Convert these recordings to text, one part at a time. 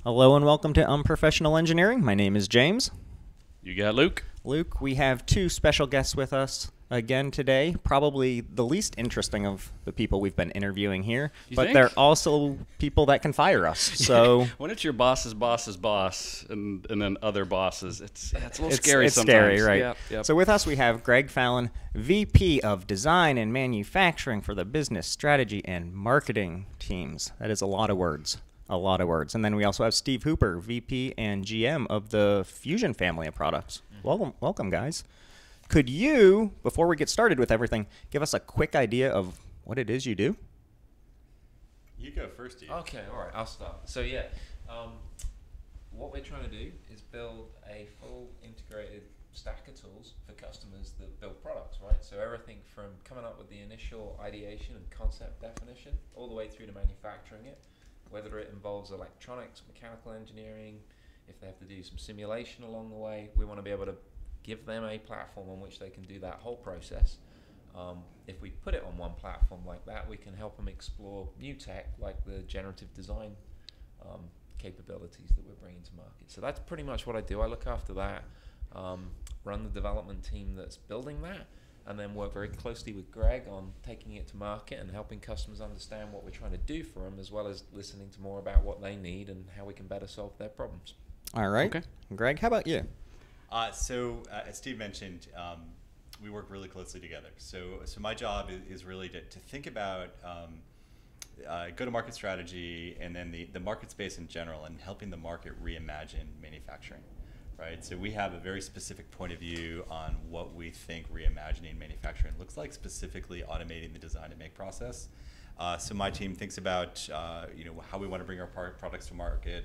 Hello and welcome to Unprofessional Engineering. My name is James. You got Luke. Luke, we have two special guests with us again today. Probably the least interesting of the people we've been interviewing here, but they're also people that can fire us. So when it's your boss's boss's boss and then other bosses, it's a little scary it's sometimes. Scary, right? Yep. So with us we have Greg Fallon, VP of Design and Manufacturing for the Business Strategy and Marketing teams. That is a lot of words. A lot of words. And then we also have Steve Hooper, VP and GM of the Fusion family of products. Welcome, guys. Could you, before we get started with everything, give us a quick idea of what it is you do? You go first, Steve. Okay, all right, I'll start. So what we're trying to do is build a full integrated stack of tools for customers that build products, right? So everything from coming up with the initial ideation and concept definition all the way through to manufacturing it, whether it involves electronics, mechanical engineering, if they have to do some simulation along the way, we want to be able to give them a platform on which they can do that whole process. If we put it on one platform like that, we can help them explore new tech like the generative design capabilities that we're bringing to market. So that's pretty much what I do. I look after that, run the development team that's building that, and then work very closely with Greg on taking it to market and helping customers understand what we're trying to do for them, as well as listening to more about what they need and how we can better solve their problems. All right. Okay. Greg, how about you? As Steve mentioned, we work really closely together. So my job is really to think about go-to-market strategy and then the market space in general and helping the market reimagine manufacturing. Right, so we have a very specific point of view on what we think reimagining manufacturing looks like, specifically automating the design and make process. So my team thinks about how we want to bring our products to market,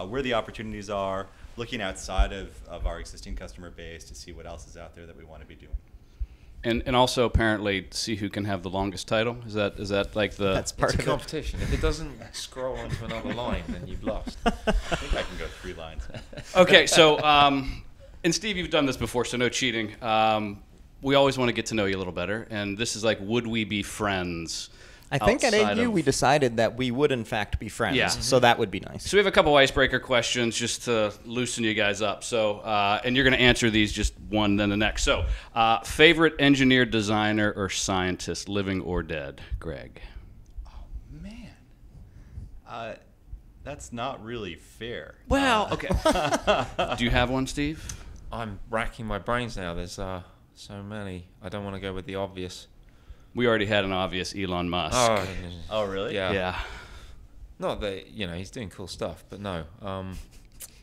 where the opportunities are, looking outside of our existing customer base to see what else is out there that we want to be doing. And also apparently see who can have the longest title. Is that like the? That's part of of the competition. If it doesn't scroll onto another line, then you've lost. I think I can go 3 lines. Okay, so and Steve, you've done this before, so no cheating. We always want to get to know you a little better, and this is like, would we be friends? I think at AU we decided that we would in fact be friends, yeah. So that would be nice. So we have a couple icebreaker questions just to loosen you guys up. So, and you're going to answer these just one then the next. So, favorite engineer, designer, or scientist, living or dead? Greg. Oh man, that's not really fair. Well, okay. Do you have one, Steve? I'm racking my brains now. There's so many. I don't want to go with the obvious. We already had an obvious Elon Musk. Oh really? Yeah. Yeah. Not that, he's doing cool stuff, but no.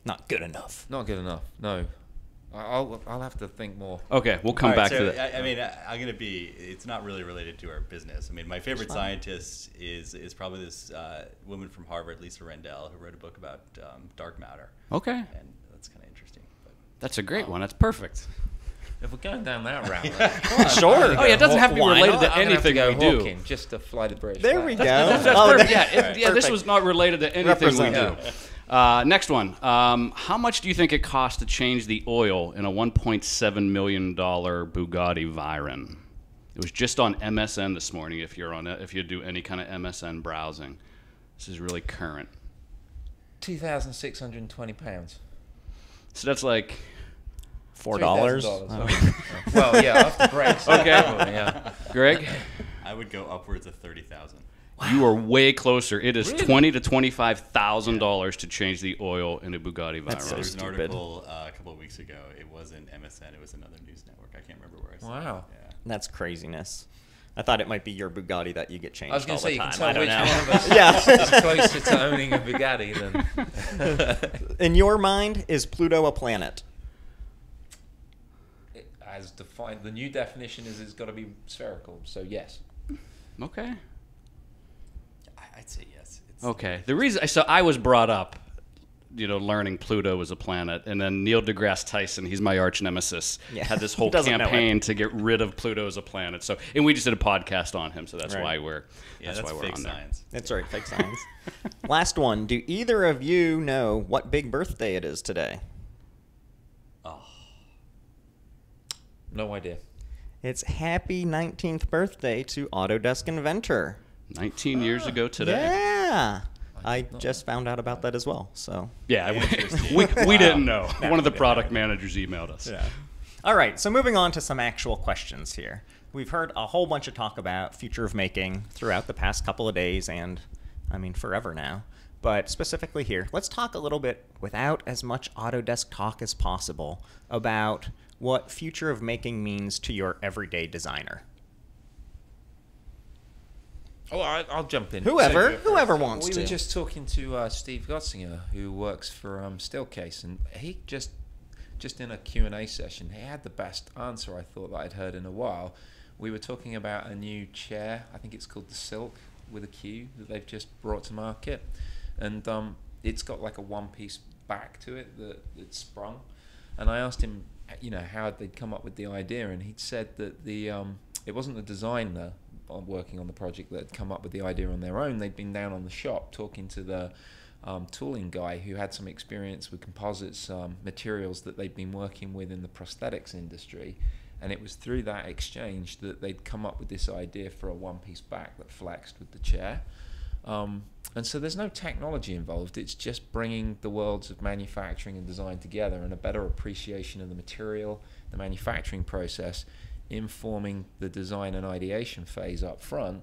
Not good enough. Not good enough. No. I'll have to think more. Okay, we'll come back to that. I mean, I'm going to be, it's not really related to our business. I mean, my favorite scientist is probably this woman from Harvard, Lisa Rendell, who wrote a book about dark matter. Okay. And that's kind of interesting. But, that's a great one. That's perfect. If we're going down that route, sure. Oh yeah, it doesn't have to be related to anything we do. Hawking, just to fly the British. There we go. That's perfect. Yeah, this was not related to anything we do. Next one. How much do you think it costs to change the oil in a $1.7 million Bugatti Veyron? It was just on MSN this morning. If you do any kind of MSN browsing, this is really current. £2,620. So that's like $4. Oh. Well, yeah, after breaks. Okay. Yeah. Greg? I would go upwards of 30,000. Wow. You are way closer. It is $20,000 to $25,000 to change the oil in a Bugatti Veyron. That's so There was an stupid. article a couple of weeks ago. It wasn't MSN. It was another news network. I can't remember where I saw it. Wow. Yeah. That's craziness. I thought it might be your Bugatti that you get changed I was going all to say, the you time. can tell which one of us Yeah. is closer to owning a Bugatti than... In your mind, is Pluto a planet? As defined, the new definition is it's got to be spherical, so yes. Okay. I'd say yes. Okay. The reason, so I was brought up, learning Pluto was a planet, and then Neil deGrasse Tyson, he's my arch nemesis, had this whole campaign to get rid of Pluto as a planet. So, and we just did a podcast on him, so that's why we're that's why we're fake on science. That's right, fake science. Last one. Do either of you know what big birthday it is today? Oh. No idea. It's happy 19th birthday to Autodesk inventor. 19 years ago today. Yeah. I just found out about that as well. So yeah, we didn't know. One of the product managers emailed us. Yeah. All right, so moving on to some actual questions here. We've heard a whole bunch of talk about future of making throughout the past couple of days and, I mean, forever now. But specifically here, let's talk a little bit, without as much Autodesk talk as possible, about what future of making means to your everyday designer. Oh, I'll jump in. Whoever wants to. We were just talking to Steve Gottsinger, who works for Steelcase, and he just in a Q&A session, he had the best answer I thought that I'd heard in a while. We were talking about a new chair, I think it's called the Silk with a Q, that they've just brought to market. And it's got like a one-piece back to it that's sprung. And I asked him, how they'd come up with the idea, and he'd said that it wasn't the designer working on the project that had come up with the idea on their own. They'd been down on the shop talking to the tooling guy who had some experience with composites materials that they'd been working with in the prosthetics industry. And it was through that exchange that they'd come up with this idea for a one-piece back that flexed with the chair. And so there's no technology involved. It's just bringing the worlds of manufacturing and design together and a better appreciation of the material, the manufacturing process, informing the design and ideation phase up front,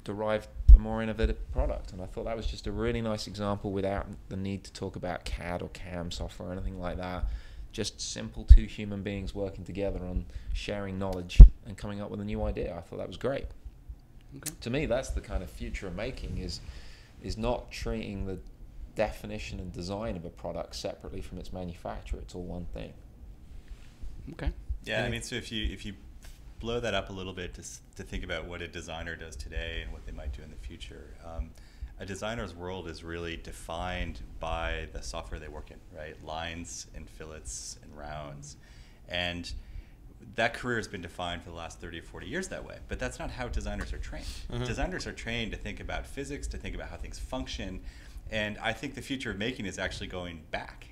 derived a more innovative product. And I thought that was just a really nice example without the need to talk about CAD or CAM software or anything like that. Just simple two human beings working together on sharing knowledge and coming up with a new idea. I thought that was great. Okay. To me, that's the kind of future of making, is not treating the definition and design of a product separately from its manufacturer. It's all one thing. Okay. Yeah, I mean, so if you blow that up a little bit to think about what a designer does today and what they might do in the future, a designer's world is really defined by the software they work in, right? Lines and fillets and rounds. And that career has been defined for the last 30 or 40 years that way, but that's not how designers are trained. Mm-hmm. Designers are trained to think about physics, to think about how things function, and I think the future of making is actually going back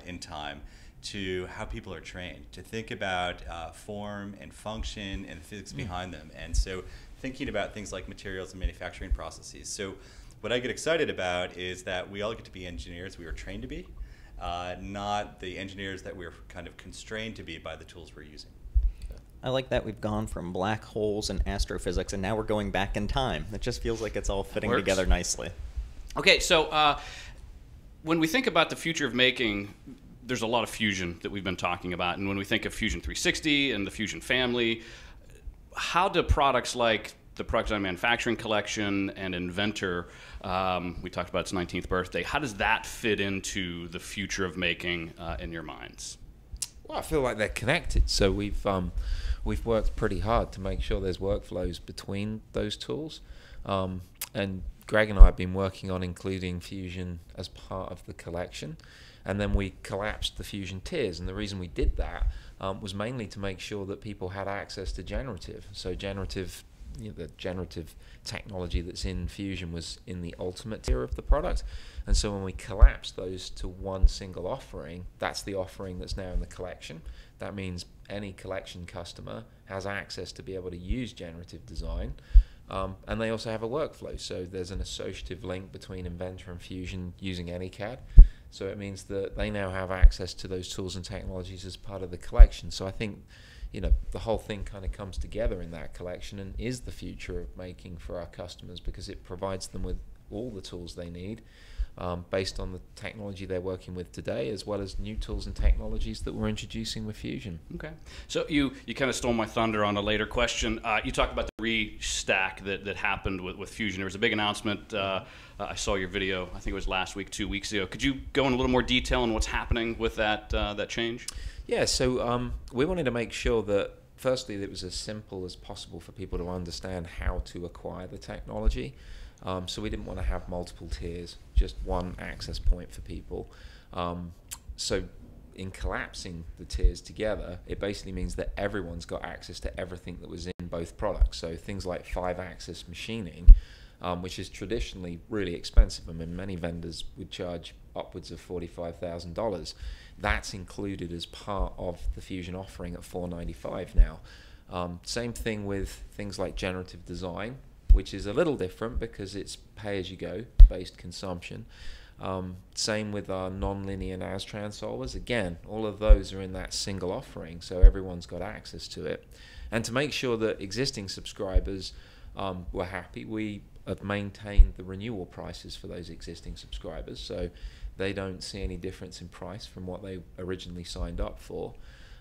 in time to how people are trained, to think about form and function and the physics behind them, and so thinking about things like materials and manufacturing processes. So what I get excited about is that we all get to be engineers we were trained to be, not the engineers that we're kind of constrained to be by the tools we're using. I like that we've gone from black holes and astrophysics, and now we're going back in time. It just feels like it's all fitting together nicely. Okay, so when we think about the future of making, there's a lot of fusion that we've been talking about. And when we think of Fusion 360 and the Fusion family, how do products like the Product Design Manufacturing Collection and Inventor, we talked about its 19th birthday, how does that fit into the future of making in your minds? Well, I feel like they're connected. So we've worked pretty hard to make sure there's workflows between those tools. And Greg and I have been working on including Fusion as part of the collection. And then we collapsed the Fusion tiers. And the reason we did that was mainly to make sure that people had access to generative. So generative, the generative technology that's in Fusion was in the ultimate tier of the product. And so when we collapsed those to one single offering, that's the offering that's now in the collection. That means any collection customer has access to be able to use generative design. And they also have a workflow. So there's an associative link between Inventor and Fusion using AnyCAD. So it means that they now have access to those tools and technologies as part of the collection. So I think, the whole thing kind of comes together in that collection and is the future of making for our customers, because it provides them with all the tools they need based on the technology they're working with today, as well as new tools and technologies that we're introducing with Fusion. Okay. So you kind of stole my thunder on a later question. You talked about the restack that happened with Fusion. There was a big announcement. I saw your video, I think it was last week, 2 weeks ago. Could you go in a little more detail on what's happening with that change? Yeah, so we wanted to make sure that, firstly, that it was as simple as possible for people to understand how to acquire the technology. So we didn't want to have multiple tiers, just one access point for people. So in collapsing the tiers together, it basically means that everyone's got access to everything that was in both products. So things like 5-axis machining, which is traditionally really expensive. I mean, many vendors would charge upwards of $45,000. That's included as part of the Fusion offering at $495 now. Same thing with things like generative design. which is a little different because it's pay-as-you-go based consumption. Same with our non-linear Nastran solvers. Again, all of those are in that single offering, so everyone's got access to it. And to make sure that existing subscribers were happy, we have maintained the renewal prices for those existing subscribers, so they don't see any difference in price from what they originally signed up for.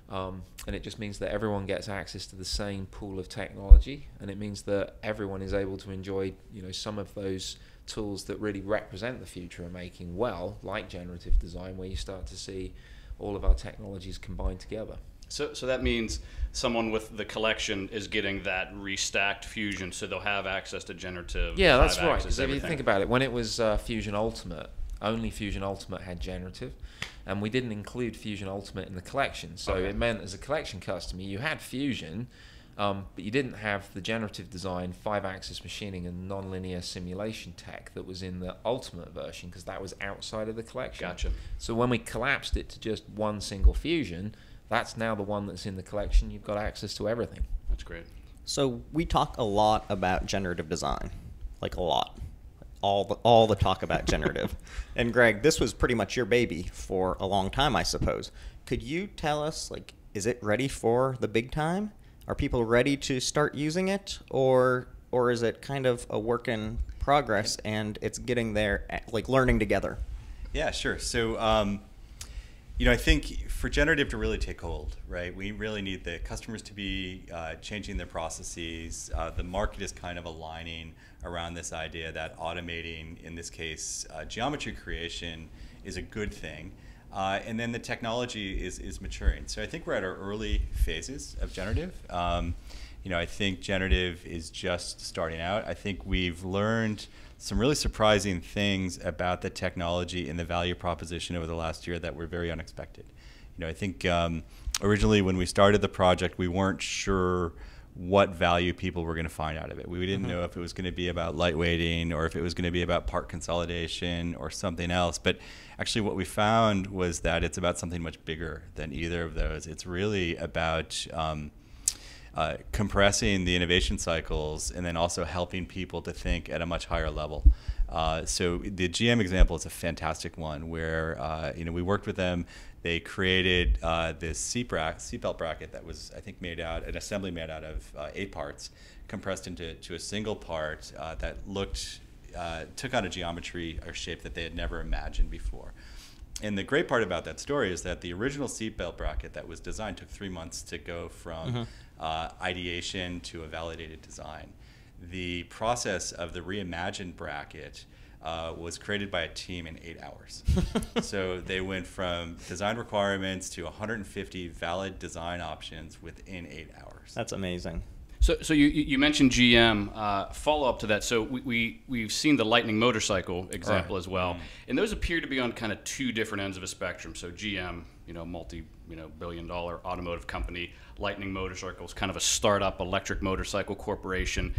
And it just means that everyone gets access to the same pool of technology, and it means that everyone is able to enjoy, some of those tools that really represent the future of making well, like generative design, where you start to see all of our technologies combined together. So that means someone with the collection is getting that restacked Fusion, so they'll have access to generative. Yeah, that's right. Because if you think about it, when it was Fusion Ultimate, only Fusion Ultimate had generative, and we didn't include Fusion Ultimate in the collection. So it meant as a collection customer, you had Fusion, but you didn't have the generative design, 5-axis machining, and nonlinear simulation tech that was in the Ultimate version, because that was outside of the collection. Gotcha. So when we collapsed it to just one single Fusion, that's now the one that's in the collection. You've got access to everything. That's great. So we talk a lot about generative design, like a lot. All the talk about generative. And Greg, this was pretty much your baby for a long time, I suppose. Could you tell us, is it ready for the big time? Are people ready to start using it, or is it kind of a work in progress and it's getting there, learning together? Yeah, sure. So, I think for generative to really take hold, right, we really need the customers to be changing their processes. The market is kind of aligning around this idea that automating, in this case, geometry creation, is a good thing. And then the technology is maturing. So I think we're at our early phases of generative. I think generative is just starting out. I think we've learned some really surprising things about the technology and the value proposition over the last year that were very unexpected. I think originally when we started the project, we weren't sure what value people were going to find out of it. We didn't know if it was going to be about lightweighting or if it was going to be about part consolidation or something else. But actually what we found was that it's about something much bigger than either of those. It's really about compressing the innovation cycles and then also helping people to think at a much higher level. So the GM example is a fantastic one where we worked with them. They created this seatbelt bracket that was, I think, an assembly made out of 8 parts, compressed into a single part that took on a geometry or shape that they had never imagined before. And the great part about that story is that the original seatbelt bracket that was designed took 3 months to go from ideation to a validated design. The process of the reimagined bracket was created by a team in 8 hours. So they went from design requirements to 150 valid design options within 8 hours. That's amazing. So you mentioned GM. Follow up to that. So we've seen the Lightning motorcycle example as well, and those appear to be on kind of 2 different ends of a spectrum. So GM, multi-billion-dollar automotive company. Lightning motorcycles, kind of a startup electric motorcycle corporation,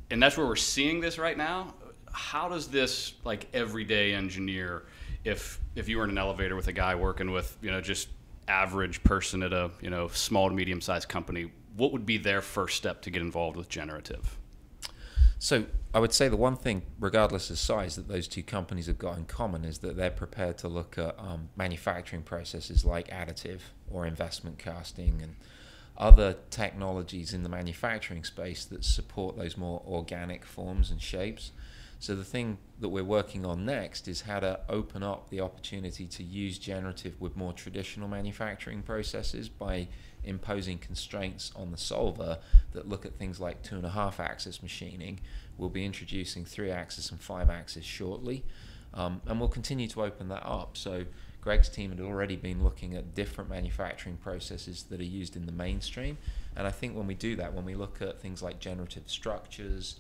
and that's where we're seeing this right now. How does this, everyday engineer, if you were in an elevator with a guy working with, just average person at a, small to medium-sized company, what would be their first step to get involved with generative? So I would say the one thing, regardless of size, that those 2 companies have got in common is that they're prepared to look at manufacturing processes like additive or investment casting and other technologies in the manufacturing space that support those more organic forms and shapes. So the thing that we're working on next is how to open up the opportunity to use generative with more traditional manufacturing processes by imposing constraints on the solver that look at things like 2.5-axis machining. We'll be introducing 3-axis and 5-axis shortly, and we'll continue to open that up. So Greg's team had already been looking at different manufacturing processes that are used in the mainstream, and I think when we do that, when we look at things like generative structures,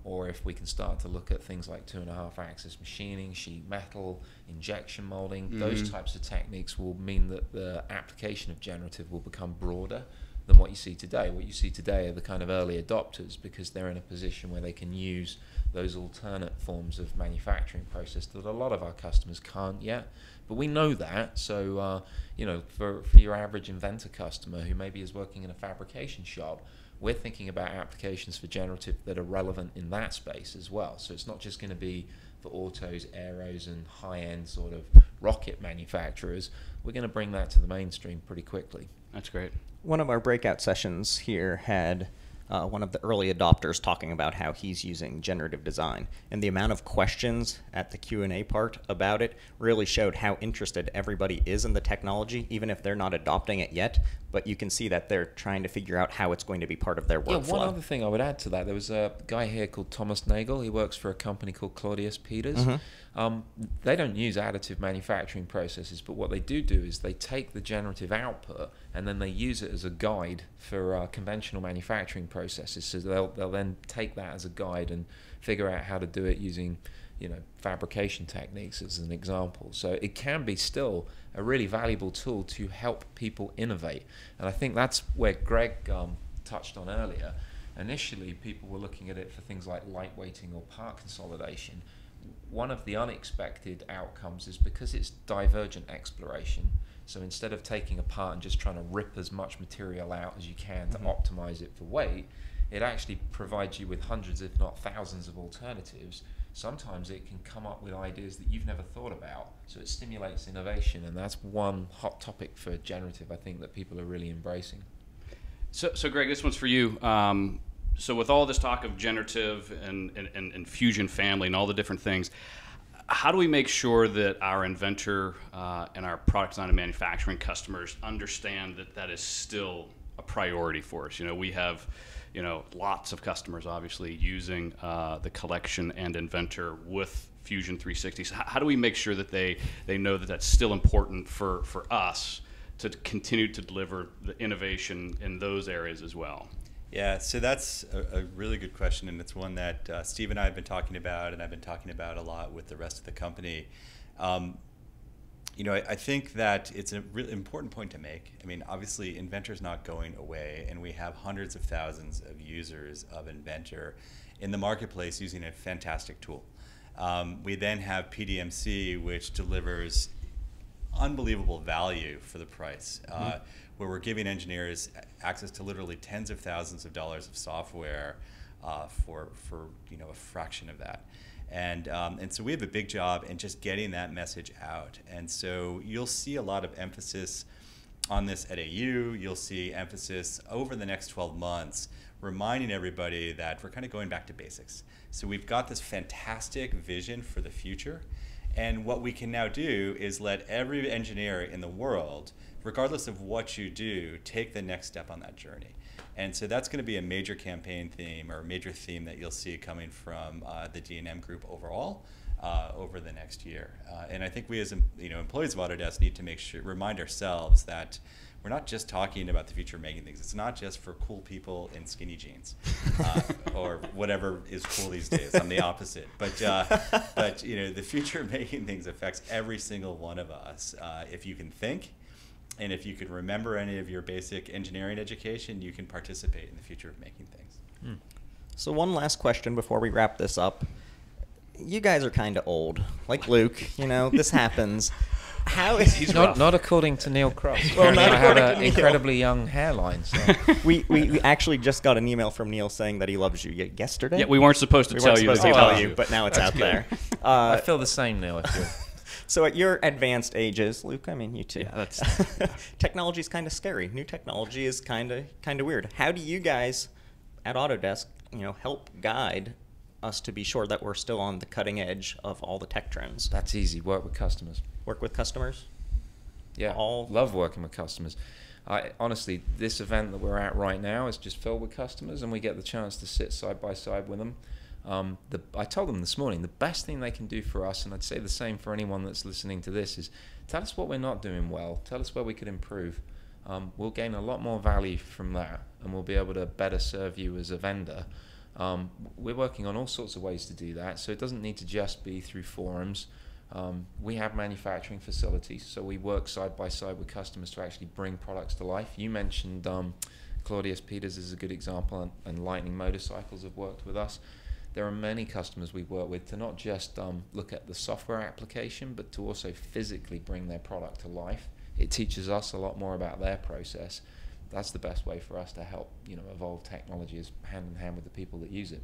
or if we can start to look at things like 2.5-axis machining, sheet metal, injection molding, those types of techniques will mean that the application of generative will become broader than what you see today. What you see today are the kind of early adopters because they're in a position where they can use those alternate forms of manufacturing process that a lot of our customers can't yet. But we know that, so for your average inventor customer who maybe is working in a fabrication shop, we're thinking about applications for generative that are relevant in that space as well. So it's not just going to be for autos, aeros, and high-end sort of rocket manufacturers. We're going to bring that to the mainstream pretty quickly. That's great. One of our breakout sessions here had one of the early adopters talking about how he's using generative design, and the amount of questions at the Q&A part about it really showed how interested everybody is in the technology, even if they're not adopting it yet. But you can see that they're trying to figure out how it's going to be part of their workflow. Yeah, one other thing I would add to that, there was a guy here called Thomas Nagel. He works for a company called Claudius Peters. They don't use additive manufacturing processes, but what they do is they take the generative output and then they use it as a guide for conventional manufacturing processes. So they'll then take that as a guide and figure out how to do it using, you know, fabrication techniques as an example. So it can be still a really valuable tool to help people innovate. And I think that's where Greg touched on earlier. Initially, people were looking at it for things like lightweighting or part consolidation. One of the unexpected outcomes is because it's divergent exploration. So instead of taking a part and just trying to rip as much material out as you can to optimize it for weight, it actually provides you with hundreds, if not thousands, of alternatives. Sometimes it can come up with ideas that you've never thought about. So it stimulates innovation, and that's one hot topic for generative, I think, that people are really embracing. So Greg, this one's for you. So with all this talk of generative and Fusion family and all the different things, how do we make sure that our inventor and our product design and manufacturing customers understand that that is still a priority for us? You know, we have, you know, lots of customers obviously using the collection and inventor with Fusion 360. So how do we make sure that they know that that's still important for us to continue to deliver the innovation in those areas as well? Yeah, so that's a really good question, and it's one that Steve and I have been talking about, and I've been talking about a lot with the rest of the company. You know, I think that it's a really important point to make. I mean, obviously, Inventor's not going away, and we have hundreds of thousands of users of Inventor in the marketplace using a fantastic tool. We then have PDMC, which delivers unbelievable value for the price, where we're giving engineers access to literally tens of thousands of dollars of software for you know, a fraction of that. And so we have a big job in just getting that message out. And so you'll see a lot of emphasis on this at AU. You'll see emphasis over the next 12 months, reminding everybody that we're kind of going back to basics. So we've got this fantastic vision for the future. And what we can now do is let every engineer in the world, regardless of what you do, take the next step on that journey. And so that's going to be a major campaign theme, or a major theme that you'll see coming from the D&M group overall over the next year. And I think we as employees of Autodesk need to remind ourselves that we're not just talking about the future of making things. It's not just for cool people in skinny jeans or whatever is cool these days. I'm the opposite. But you know, the future of making things affects every single one of us. If you can think, and if you can remember any of your basic engineering education, you can participate in the future of making things. So one last question before we wrap this up. You guys are kind of old, like Luke. You know, this happens. How is he's not according to Neil Cross. Well, not I had according to an Neil. incredibly young hairline. So. we actually just got an email from Neil saying that he loves you yesterday. Yeah, we weren't supposed to tell you. But now it's out there. I feel the same, Neil. I feel. So at your advanced ages, Luke, I mean you too. Yeah, that's technology is kind of scary. New technology is kind of weird. How do you guys at Autodesk, help guide us to be sure that we're still on the cutting edge of all the tech trends? That's easy. Work with customers. Work with customers? Yeah, love working with customers. Honestly, this event that we're at right now is just filled with customers, and we get the chance to sit side by side with them. I told them this morning, the best thing they can do for us, and I'd say the same for anyone that's listening to this, is tell us what we're not doing well. Tell us where we could improve. We'll gain a lot more value from that, and we'll be able to better serve you as a vendor. We're working on all sorts of ways to do that, so it doesn't need to just be through forums. We have manufacturing facilities, so we work side by side with customers to actually bring products to life. You mentioned Claudius Peters is a good example, and Lightning Motorcycles have worked with us. There are many customers we work with to not just look at the software application, but to also physically bring their product to life. It teaches us a lot more about their process. that's the best way for us to help, evolve technology, is hand in hand with the people that use it.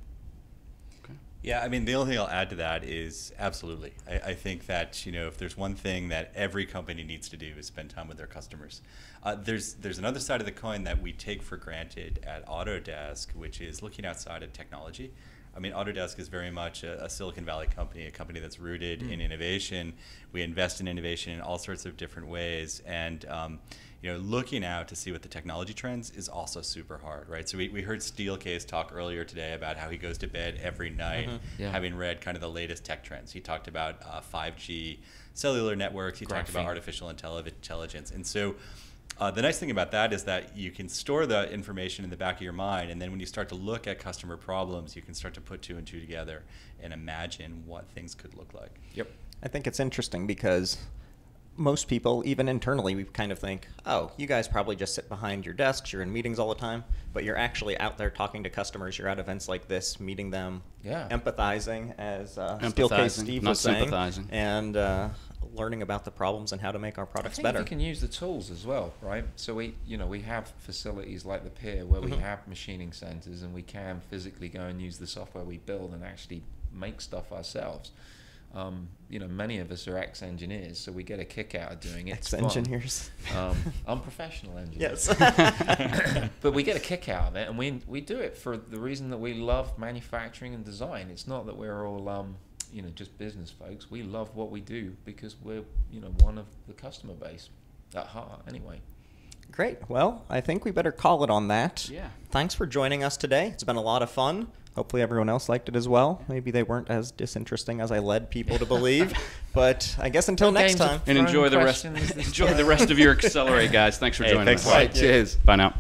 Yeah, I mean, the only thing I'll add to that is absolutely. I think that, if there's one thing that every company needs to do is spend time with their customers. There's another side of the coin that we take for granted at Autodesk, which is looking outside of technology. I mean, Autodesk is very much a Silicon Valley company, a company that's rooted in innovation. We invest in innovation in all sorts of different ways. And looking out to see what the technology trends is also super hard, right? So we heard Steelcase talk earlier today about how he goes to bed every night having read kind of the latest tech trends. He talked about 5G cellular networks. He talked about artificial intelligence. And so the nice thing about that is that you can store the information in the back of your mind, and then when you start to look at customer problems, you can start to put two and two together and imagine what things could look like. Yep. I think it's interesting because most people, even internally, we kind of think, oh, you guys probably just sit behind your desks, you're in meetings all the time, but you're actually out there talking to customers, you're at events like this, meeting them, empathizing, as Steelcase Steve was saying, and learning about the problems and how to make our products better. You can use the tools as well, right? So we have facilities like the Pier where we have machining centers, and we can physically go and use the software we build and actually make stuff ourselves. Many of us are ex-engineers, so we get a kick out of doing it. Ex-engineers. I'm professional engineers. Yes. But we get a kick out of it, and we do it for the reason that we love manufacturing and design. It's not that we're all just business folks. We love what we do because we're one of the customer base at heart anyway. Great. Well, I think we better call it on that. Yeah. Thanks for joining us today. It's been a lot of fun. Hopefully everyone else liked it as well. Maybe they weren't as disinteresting as I led people to believe. But I guess until next time. And enjoy the rest of your Accelerate, guys. Thanks for joining us. Thanks. Cheers. Bye now.